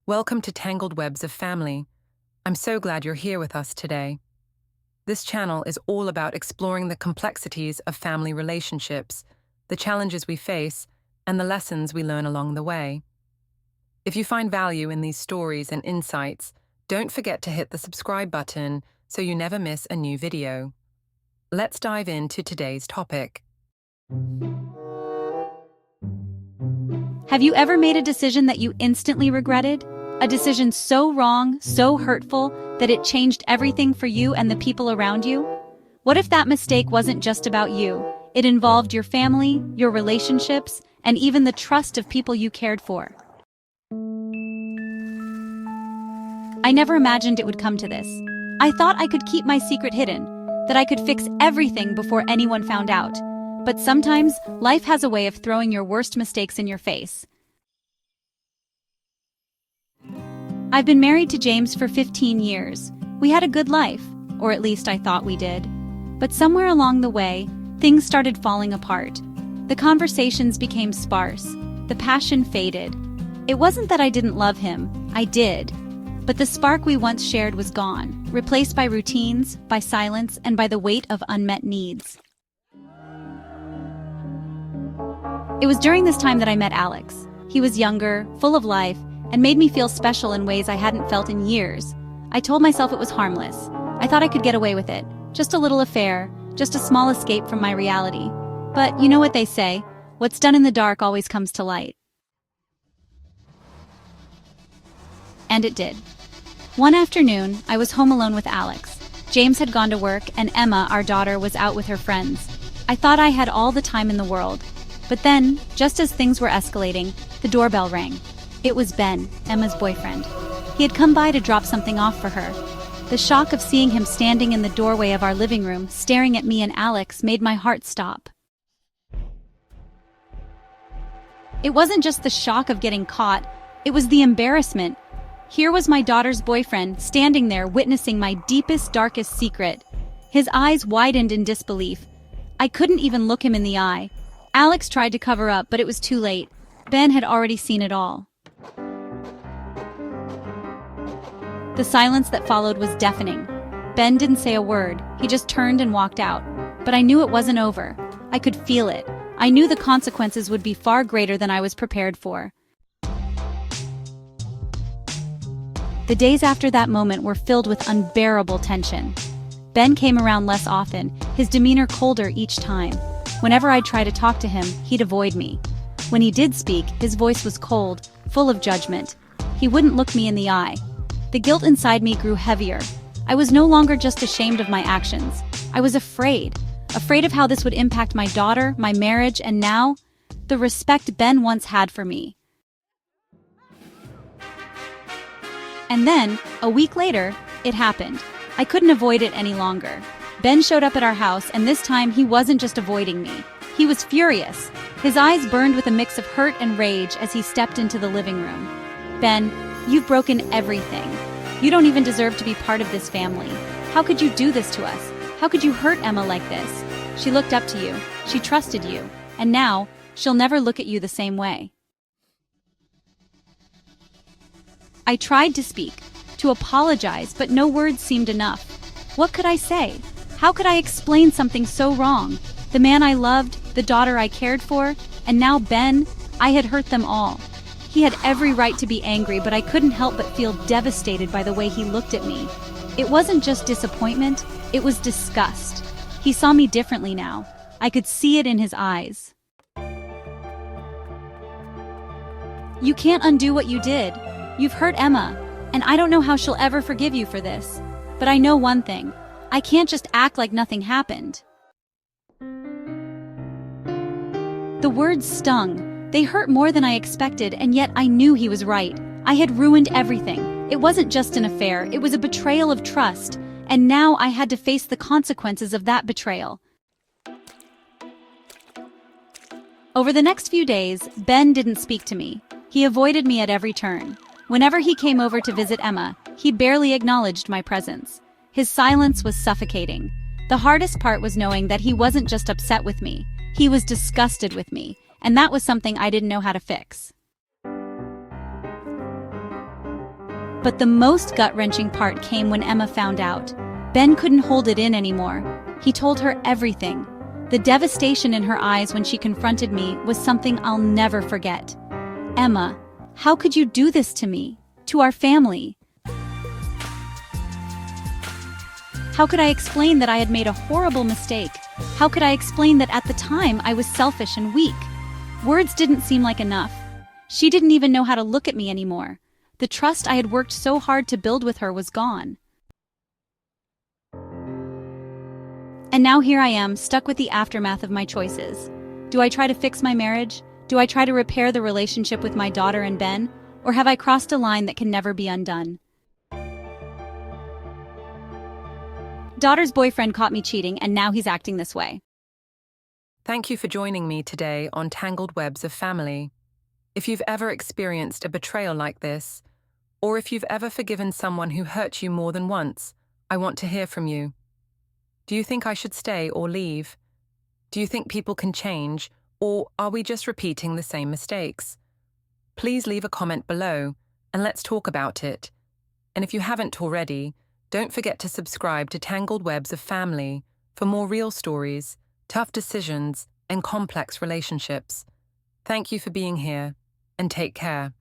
Welcome to Tangled Webs of Family. I'm so glad you're here with us today. This channel is all about exploring the complexities of family relationships, the challenges we face, and the lessons we learn along the way. If you find value in these stories and insights, don't forget to hit the subscribe button so you never miss a new video. Let's dive into today's topic. Have you ever made a decision that you instantly regretted? A decision so wrong, so hurtful, that it changed everything for you and the people around you? What if that mistake wasn't just about you? It involved your family, your relationships, and even the trust of people you cared for. I never imagined it would come to this. I thought I could keep my secret hidden, that I could fix everything before anyone found out. But sometimes, life has a way of throwing your worst mistakes in your face. I've been married to James for 15 years. We had a good life, or at least I thought we did. But somewhere along the way, things started falling apart. The conversations became sparse. The passion faded. It wasn't that I didn't love him. I did. But the spark we once shared was gone, replaced by routines, by silence, and by the weight of unmet needs. It was during this time that I met Alex. He was younger, full of life, and made me feel special in ways I hadn't felt in years. I told myself it was harmless. I thought I could get away with it. Just a little affair, just a small escape from my reality. But you know what they say, what's done in the dark always comes to light. And it did. One afternoon, I was home alone with Alex. James had gone to work, and Emma, our daughter, was out with her friends. I thought I had all the time in the world. But then, just as things were escalating, the doorbell rang. It was Ben, Emma's boyfriend. He had come by to drop something off for her. The shock of seeing him standing in the doorway of our living room, staring at me and Alex, made my heart stop. It wasn't just the shock of getting caught, it was the embarrassment. Here was my daughter's boyfriend, standing there witnessing my deepest, darkest secret. His eyes widened in disbelief. I couldn't even look him in the eye. Alex tried to cover up, but it was too late. Ben had already seen it all. The silence that followed was deafening. Ben didn't say a word. He just turned and walked out. But I knew it wasn't over. I could feel it. I knew the consequences would be far greater than I was prepared for. The days after that moment were filled with unbearable tension. Ben came around less often, his demeanor colder each time. Whenever I'd try to talk to him, he'd avoid me. When he did speak, his voice was cold, full of judgment. He wouldn't look me in the eye. The guilt inside me grew heavier. I was no longer just ashamed of my actions. I was afraid of how this would impact my daughter, my marriage, and now, the respect Ben once had for me. And then, a week later, it happened. I couldn't avoid it any longer. Ben showed up at our house, and this time he wasn't just avoiding me. He was furious. His eyes burned with a mix of hurt and rage as he stepped into the living room. Ben, you've broken everything. You don't even deserve to be part of this family. How could you do this to us? How could you hurt Emma like this? She looked up to you. She trusted you. And now, she'll never look at you the same way. I tried to speak, to apologize, but no words seemed enough. What could I say? How could I explain something so wrong? The man I loved, the daughter I cared for, and now Ben, I had hurt them all. He had every right to be angry, but I couldn't help but feel devastated by the way he looked at me. It wasn't just disappointment, it was disgust. He saw me differently now. I could see it in his eyes. You can't undo what you did. You've hurt Emma, and I don't know how she'll ever forgive you for this. But I know one thing. I can't just act like nothing happened. The words stung. They hurt more than I expected, and yet I knew he was right. I had ruined everything. It wasn't just an affair, it was a betrayal of trust, and now I had to face the consequences of that betrayal. Over the next few days, Ben didn't speak to me. He avoided me at every turn. Whenever he came over to visit Emma, he barely acknowledged my presence. His silence was suffocating. The hardest part was knowing that he wasn't just upset with me. He was disgusted with me, and that was something I didn't know how to fix. But the most gut-wrenching part came when Emma found out. Ben couldn't hold it in anymore. He told her everything. The devastation in her eyes when she confronted me was something I'll never forget. Emma, how could you do this to me? To our family? How could I explain that I had made a horrible mistake? How could I explain that at the time I was selfish and weak? Words didn't seem like enough. She didn't even know how to look at me anymore. The trust I had worked so hard to build with her was gone. And now here I am, stuck with the aftermath of my choices. Do I try to fix my marriage? Do I try to repair the relationship with my daughter and Ben? Or have I crossed a line that can never be undone? Daughter's boyfriend caught me cheating, and now he's acting this way. Thank you for joining me today on Tangled Webs of Family. If you've ever experienced a betrayal like this, or if you've ever forgiven someone who hurt you more than once, I want to hear from you. Do you think I should stay or leave? Do you think people can change, or are we just repeating the same mistakes? Please leave a comment below, and let's talk about it. And if you haven't already, don't forget to subscribe to Tangled Webs of Family for more real stories, tough decisions, and complex relationships. Thank you for being here, and take care.